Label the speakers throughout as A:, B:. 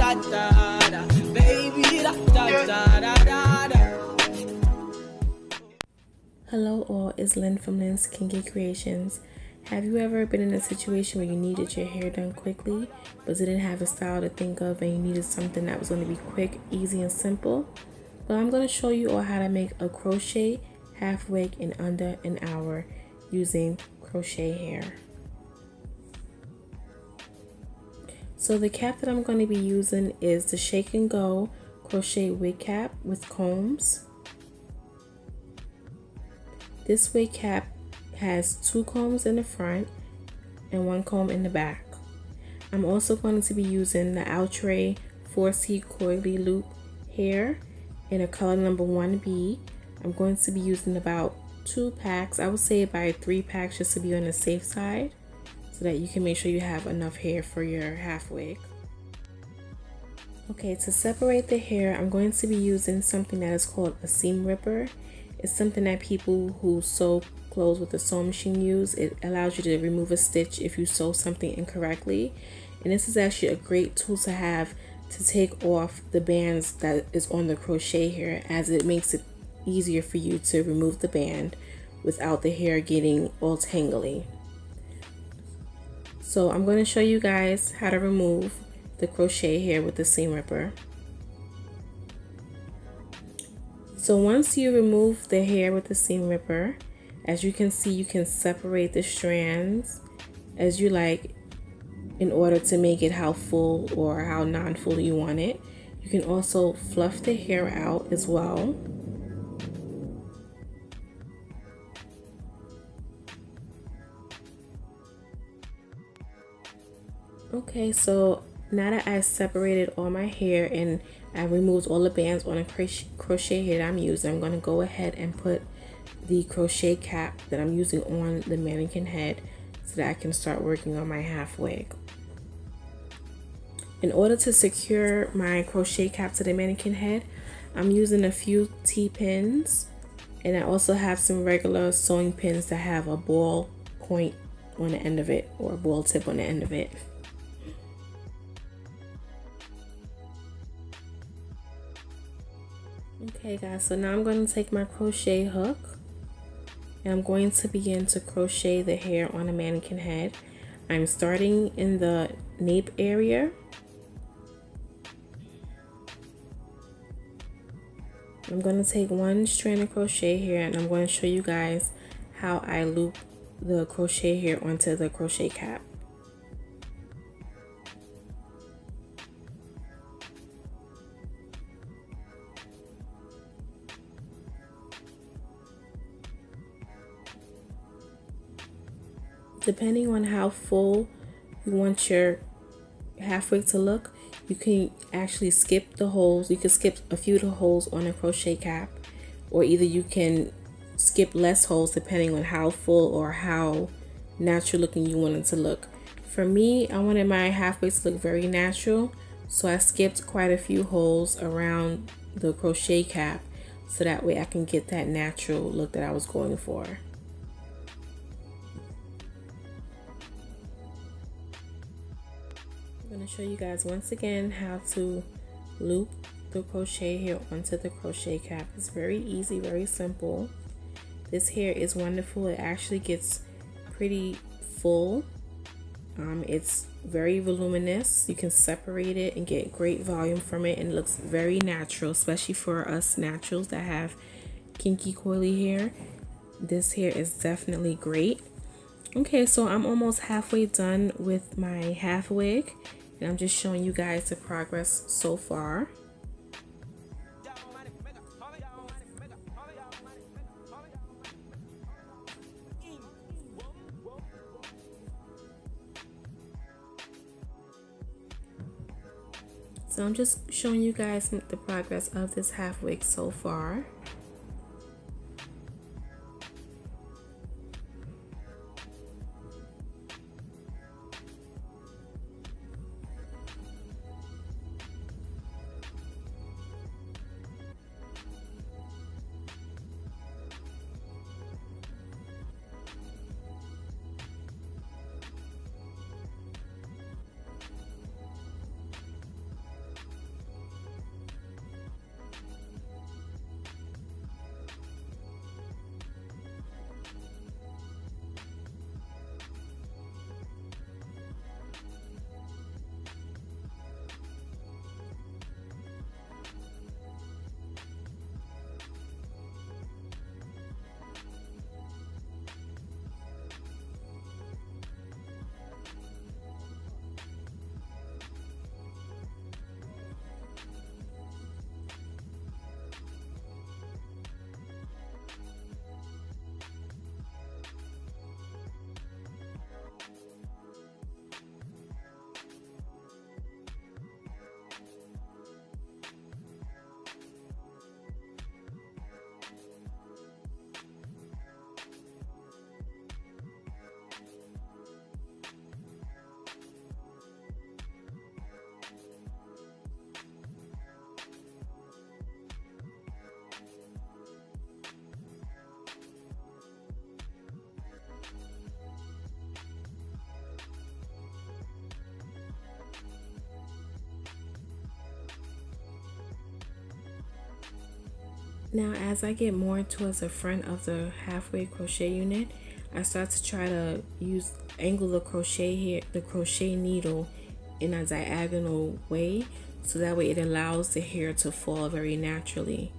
A: da da da, baby da da da da da.
B: Hello all, it's Lynn from Lynn's Kinky Creations. Have you ever been in a situation where you needed your hair done quickly but didn't have a style to think of and you needed something that was going to be quick, easy, and simple? Well, I'm going to show you all how to make a crochet half wig in under an hour using crochet hair. So the cap that I'm going to be using is the Shake and Go crochet wig cap with combs. This wig cap has 2 combs in the front and 1 comb in the back. I'm also going to be using the Outre 4C coily loop hair in a color number 1B. I'm going to be using about 2 packs. I would say about 3 packs just to be on the safe side so that you can make sure you have enough hair for your half wig. Okay, to separate the hair, I'm going to be using something that is called a seam ripper. It's something that people who sew clothes with a sewing machine use. It allows you to remove a stitch if you sew something incorrectly. And this is actually a great tool to have to take off the bands that is on the crochet hair, as it makes it easier for you to remove the band without the hair getting all tangly. So I'm going to show you guys how to remove the crochet hair with the seam ripper. So once you remove the hair with the seam ripper, as you can see, you can separate the strands as you like in order to make it how full or how non-full you want it. You can also fluff the hair out as well. Okay, so now that I separated all my hair and I removed all the bands on a crochet hair that I'm using, I'm going to go ahead and put the crochet cap that I'm using on the mannequin head so that I can start working on my half wig. In order to secure my crochet cap to the mannequin head, I'm using a few T-pins, and I also have some regular sewing pins that have a ball point on the end of it, or a ball tip on the end of it. Okay guys, so now I'm going to take my crochet hook and I'm going to begin to crochet the hair on the mannequin head. I'm starting in the nape area. I'm going to take 1 strand of crochet here and I'm going to show you guys how I loop the crochet hair onto the crochet cap. Depending on how full you want your half wig to look, you can actually skip the holes. You can skip a few of the holes on a crochet cap, or either you can skip less holes depending on how full or how natural looking you want it to look. For me, I wanted my half wig to look very natural, so I skipped quite a few holes around the crochet cap so that way I can get that natural look that I was going for. I'm going to show you guys once again how to loop the crochet hair onto the crochet cap. It's very easy, very simple. This hair is wonderful. It actually gets pretty full. It's very voluminous. You can separate it and get great volume from it, and it looks very natural, especially for us naturals that have kinky coily hair. This hair is definitely great. Okay, so I'm almost halfway done with my half wig, and I'm just showing you guys the progress so far. So I'm just showing you guys the progress of this half wig so far. Now as I get more towards the front of the halfway crochet unit, I start to try to angle the crochet needle in a diagonal way, so that way it allows the hair to fall very naturally.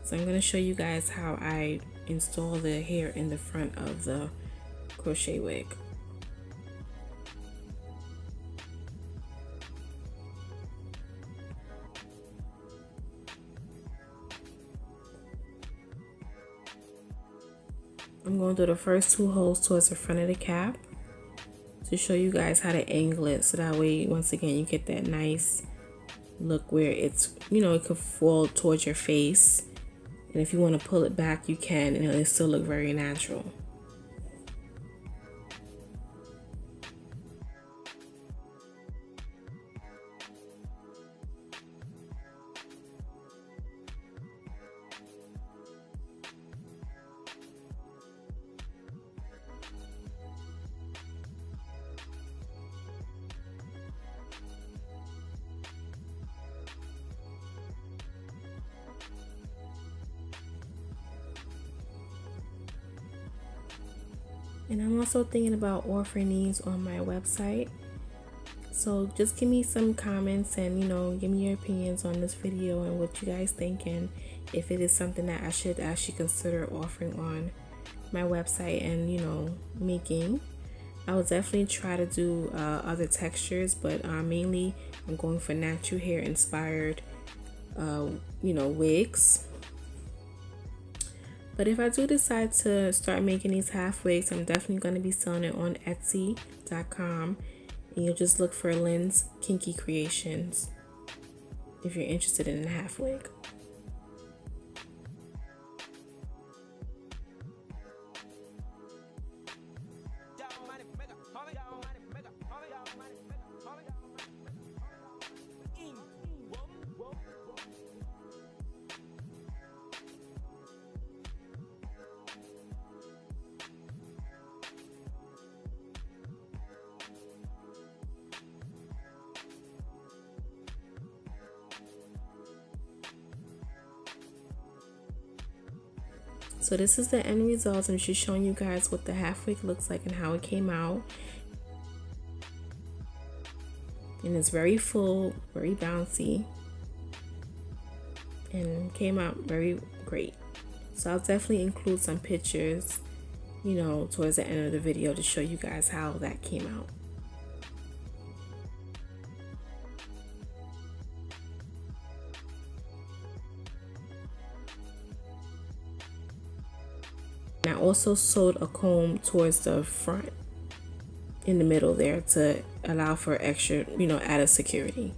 B: So I'm going to show you guys how I install the hair in the front of the crochet wig. I'm going to do the first 2 holes towards the front of the cap to show you guys how to angle it, so that way once again you get that nice look where it's, you know, it could fall towards your face, and if you want to pull it back you can, and it'll still look very natural. And I'm also thinking about offering these on my website. So just give me some comments and, you know, give me your opinions on this video and what you guys think, and if it is something that I should actually consider offering on my website and, you know, making. I will definitely try to do other textures, but mainly I'm going for natural hair inspired, you know, wigs. But if I do decide to start making these half wigs, I'm definitely going to be selling it on Etsy.com. And you'll just look for Lynn's Kinky Creations if you're interested in a half wig. So this is the end result. I'm just showing you guys what the half wig looks like and how it came out. And it's very full, very bouncy, and came out very great. So I'll definitely include some pictures, you know, towards the end of the video to show you guys how that came out. And I also sewed a comb towards the front in the middle there to allow for extra, you know, added security.